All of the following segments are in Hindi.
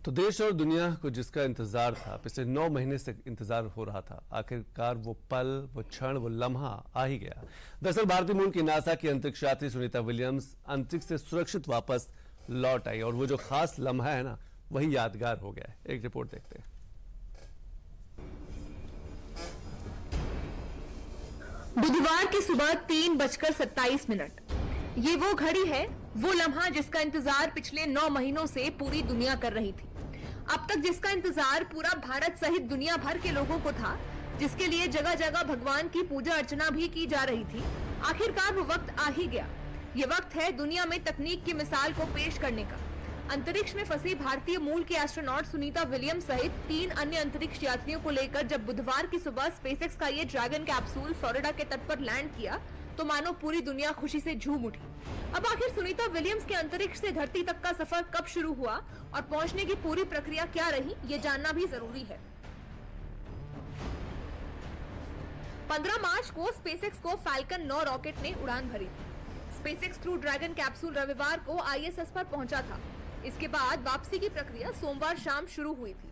तो देश और दुनिया को जिसका इंतजार था, पिछले 9 महीने से इंतजार हो रहा था, आखिरकार वो पल, वो क्षण, वो लम्हा आ ही गया। दरअसल भारतीय मूल की नासा की अंतरिक्ष यात्री सुनीता विलियम्स अंतरिक्ष से सुरक्षित वापस लौट आई और वो जो खास लम्हा है ना, वही यादगार हो गया है। एक रिपोर्ट देखते हैं। बुधवार की सुबह 3:27। ये वो घड़ी है, वो लम्हा जिसका इंतजार पिछले 9 महीनों से पूरी दुनिया कर रही थी। अब तक जिसका इंतजार पूरा भारत सहित दुनिया भर के लोगों को था, जिसके लिए जगह जगह भगवान की पूजा अर्चना भी की जा रही थी, आखिरकार वो वक्त आ ही गया। ये वक्त है दुनिया में तकनीक की मिसाल को पेश करने का। अंतरिक्ष में फंसी भारतीय मूल के एस्ट्रोनॉट सुनीता विलियम्स सहित 3 अन्य अंतरिक्ष यात्रियों को लेकर जब बुधवार की सुबह स्पेसएक्स का ये ड्रैगन कैप्सूल फ्लोरिडा के तट पर लैंड किया, तो मानो पूरी दुनिया खुशी से झूम उठी। अब आखिर सुनीता विलियम्स के अंतरिक्ष से धरती तक का सफर कब शुरू हुआ और पहुंचने की पूरी प्रक्रिया क्या रही, ये जानना भी जरूरी है। 15 मार्च को स्पेसएक्स को फैल्कन 9 रॉकेट ने उड़ान भरी थी। स्पेसएक्स क्रू ड्रैगन कैप्सूल रविवार को आईएसएस पर पहुंचा था। इसके बाद वापसी की प्रक्रिया सोमवार शाम शुरू हुई थी।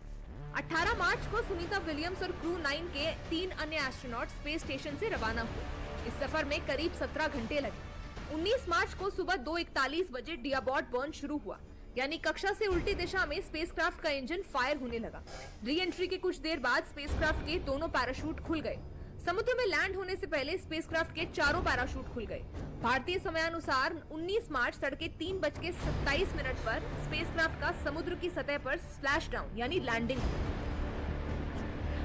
18 मार्च को सुनीता विलियम्स और क्रू 9 के 3 अन्य एस्ट्रोनॉट स्पेस स्टेशन से रवाना हुए। इस सफर में करीब 17 घंटे लगे। 19 मार्च को सुबह 2:41 बजे डियाबॉट बर्न शुरू हुआ, यानी कक्षा से उल्टी दिशा में स्पेसक्राफ्ट का इंजन फायर होने लगा। री एंट्री के कुछ देर बाद स्पेसक्राफ्ट के दोनों पैराशूट खुल गए। समुद्र में लैंड होने से पहले स्पेसक्राफ्ट के चारों पैराशूट खुल गए। भारतीय समयानुसार 19 मार्च तड़के 3:27 पर स्पेसक्राफ्ट का समुद्र की सतह पर स्प्लैश डाउन यानी लैंडिंग।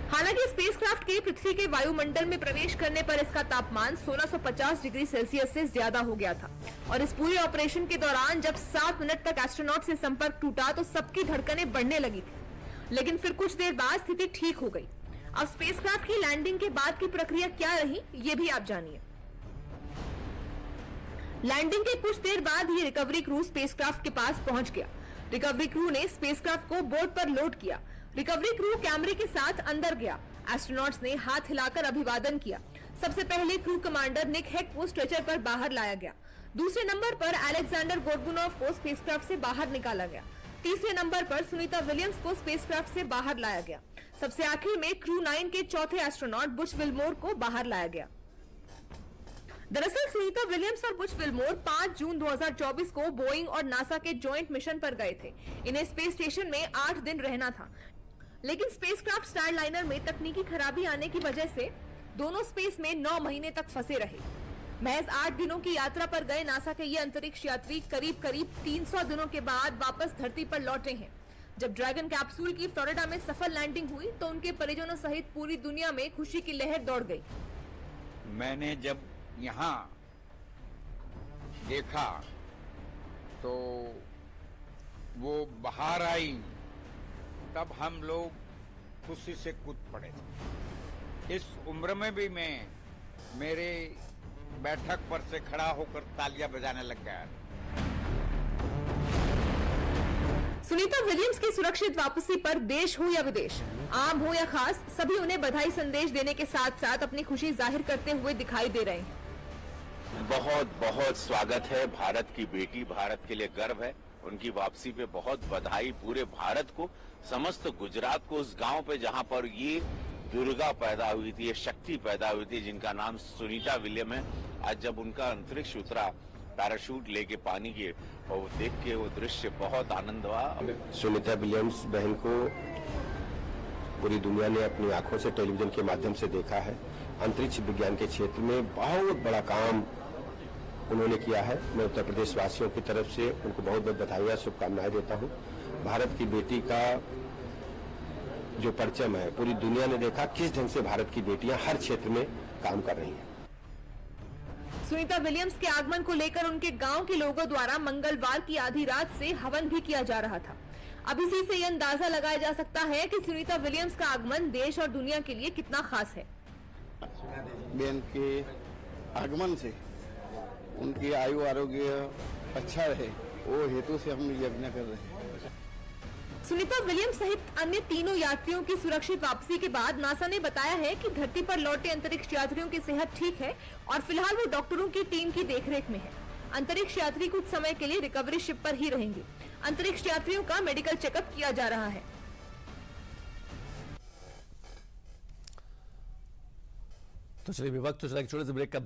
हालांकि स्पेसक्राफ्ट के पृथ्वी के वायुमंडल में प्रवेश करने पर इसका तापमान 1650 डिग्री सेल्सियस से ज्यादा हो गया था और इस पूरे ऑपरेशन के दौरान जब 7 मिनट तक एस्ट्रोनॉट से संपर्क टूटा तो सबकी धड़कनें बढ़ने लगी थी। लेकिन फिर कुछ देर बाद स्थिति ठीक हो गई। अब स्पेसक्राफ्ट की लैंडिंग के बाद की प्रक्रिया क्या रही, ये भी आप जानिए। लैंडिंग के कुछ देर बाद ही रिकवरी क्रू स्पेसक्राफ्ट के पास पहुंच गया। रिकवरी क्रू ने स्पेसक्राफ्ट को बोर्ड पर लोड किया। रिकवरी क्रू कैमरे के साथ अंदर गया। एस्ट्रोनॉट्स ने हाथ हिलाकर अभिवादन किया। सबसे पहले क्रू कमांडर निक हेक को स्ट्रेचर पर बाहर लाया गया। दूसरे नंबर पर अलेक्जेंडर गोर्बुनोव को स्पेसक्राफ्ट से बाहर निकाला गया। तीसरे नंबर पर सुनीता विलियम्स को स्पेसक्राफ्ट से बाहर लाया गया। सबसे आखिर में क्रू 9 के चौथे एस्ट्रोनॉट बुच विलमोर को बाहर लाया गया। दरअसल सुनीता विलियम्स और बुच विलमोर 5 जून 2024 को बोइंग और नासा के जॉइंट मिशन पर गए थे। इन्हें स्पेस स्टेशन में 8 दिन रहना था, लेकिन स्पेसक्राफ्ट स्टारलाइनर में तकनीकी खराबी आने की वजह से दोनों स्पेस में 9 महीने तक फंसे रहे। महज 8 दिनों की यात्रा पर गए नासा के ये अंतरिक्ष यात्री करीब 300 दिनों के बाद वापस धरती पर लौटे हैं। जब ड्रैगन कैप्सूल की फ्लोरिडा में सफल लैंडिंग हुई तो उनके परिजनों सहित पूरी दुनिया में खुशी की लहर दौड़ गई। मैंने जब यहाँ देखा तो वो बाहर आई, तब हम लोग खुशी से कूद पड़े थे। इस उम्र में भी मैं मेरे बैठक पर से खड़ा होकर तालियां बजाने लग गया। सुनीता विलियम्स की सुरक्षित वापसी पर देश हो या विदेश, आम हो या खास, सभी उन्हें बधाई संदेश देने के साथ साथ अपनी खुशी जाहिर करते हुए दिखाई दे रहे हैं। बहुत बहुत स्वागत है। भारत की बेटी, भारत के लिए गर्व है। उनकी वापसी पे बहुत बधाई पूरे भारत को, समस्त गुजरात को, उस गांव पे जहां पर ये दुर्गा पैदा हुई थी, ये शक्ति पैदा हुई थी, जिनका नाम सुनीता विलियम है। आज जब उनका अंतरिक्ष उतरा पैराशूट लेके पानी के, और वो देख के वो दृश्य बहुत आनंद हुआ। सुनीता विलियम्स बहन को पूरी दुनिया ने अपनी आंखों से टेलीविजन के माध्यम से देखा है। अंतरिक्ष विज्ञान के क्षेत्र में बहुत बड़ा काम उन्होंने किया है। मैं उत्तर प्रदेश वासियों की तरफ से उनको बहुत बहुत बधाई, शुभकामनाएं देता हूं। भारत की बेटी का जो परचम है, पूरी दुनिया ने देखा किस ढंग से भारत की बेटियां हर क्षेत्र में काम कर रही हैं। सुनीता विलियम्स के आगमन को लेकर उनके गांव के लोगों द्वारा मंगलवार की आधी रात से हवन भी किया जा रहा था। अब इसी से यह अंदाजा लगाया जा सकता है कि सुनीता विलियम्स का आगमन देश और दुनिया के लिए कितना खास है। बहन के आगमन से उनकी आयु आरोग्य अच्छा रहे, वो हेतु से हम यज्ञ कर रहे हैं। सुनीता विलियम्स सहित अन्य तीनों यात्रियों की सुरक्षित वापसी के बाद नासा ने बताया है कि धरती पर लौटे अंतरिक्ष यात्रियों की सेहत ठीक है और फिलहाल वो डॉक्टरों की टीम की देखरेख में है। अंतरिक्ष यात्री कुछ समय के लिए रिकवरी शिप पर ही रहेंगे। अंतरिक्ष यात्रियों का मेडिकल चेकअप किया जा रहा है। तो चलिए वक्त तो चला एक छोटे से ब्रेक का